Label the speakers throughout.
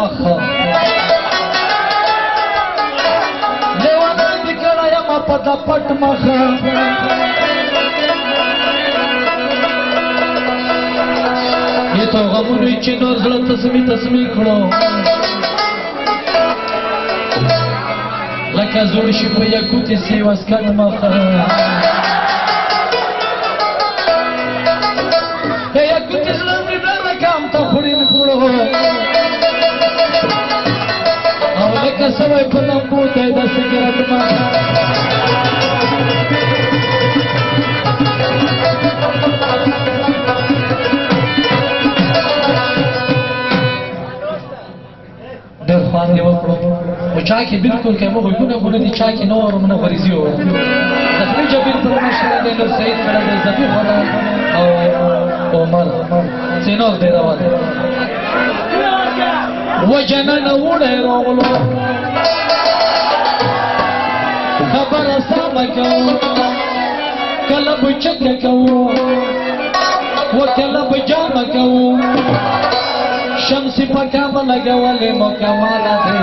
Speaker 1: مخه لیوانان دی کړه یم په د پټ مخه یې تو غمونو چې نور زړه تسمې کړو لکه زوړ شي په یاقوتي سي واسکټ مخه یاقوتي زړه مې د رقم ته خوري مې کړو او لکه سوی په لمبو دی د سګرټ مخه ډېر خوند یې وکړو و چا کې بلکل که موږ غوږونه دي چا کې نه ورم نه غریزي وو زخمي جبیر پر مشره دی نور سعید کړه دی زبیر والا او عمر سینور دی روان وجنن وړی راغلو خبره سمه کوو کله به چکه کوو و کله به جامه کوو شمسی پکام لگوالی مکمالا دی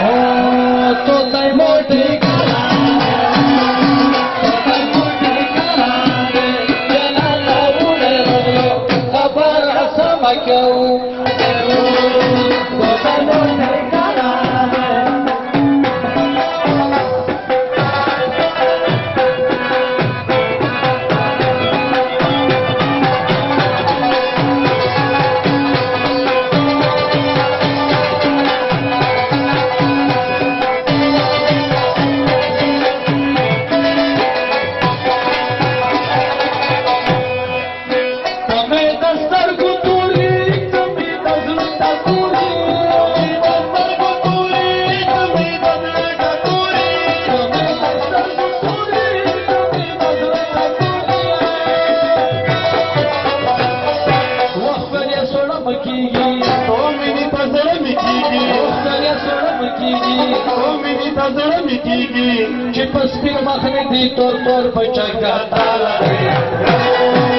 Speaker 1: او تو تای موٹی کرا تو تای موٹی کرا جنانا اوڑے رغلو خبر اسم کیو تو تای موٹی کرا چې پس پیر مخنی دی تور بچکا تالا دی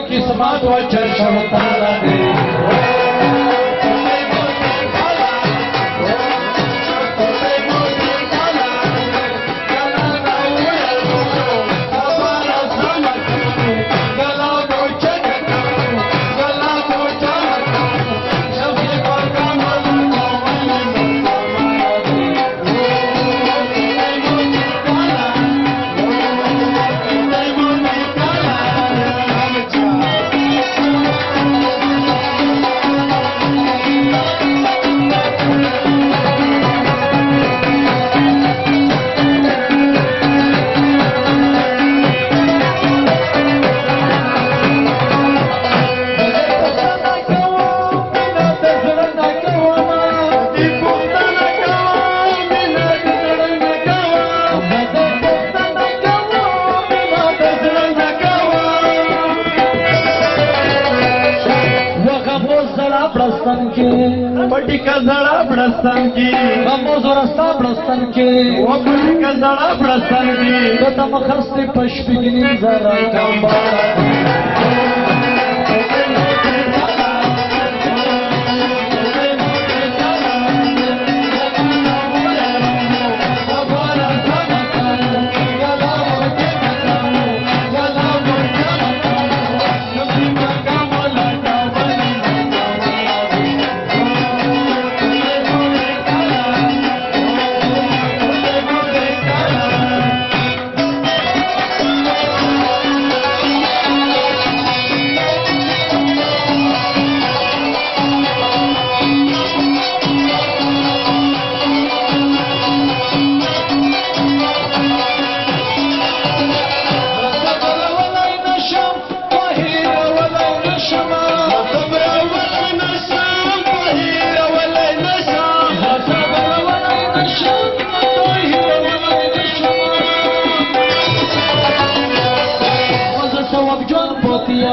Speaker 1: किस्मत वो चर्चन ताला दे पटी का जड़ा ब्रस्तन की कमोज रस्ता ब्रस्तन के वो पटी का जड़ा ब्रस्तन की तो तम खस्ती पश्पिगिनी जरा कंबा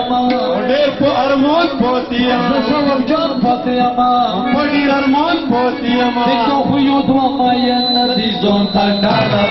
Speaker 1: اما
Speaker 2: ډېر په ارمان پاتې یم
Speaker 1: زه شوم جان پاتې اما
Speaker 2: په ډېر ارمان پاتې یم
Speaker 1: دښو خو یو دوه ماین ندي ځان ته ډاډه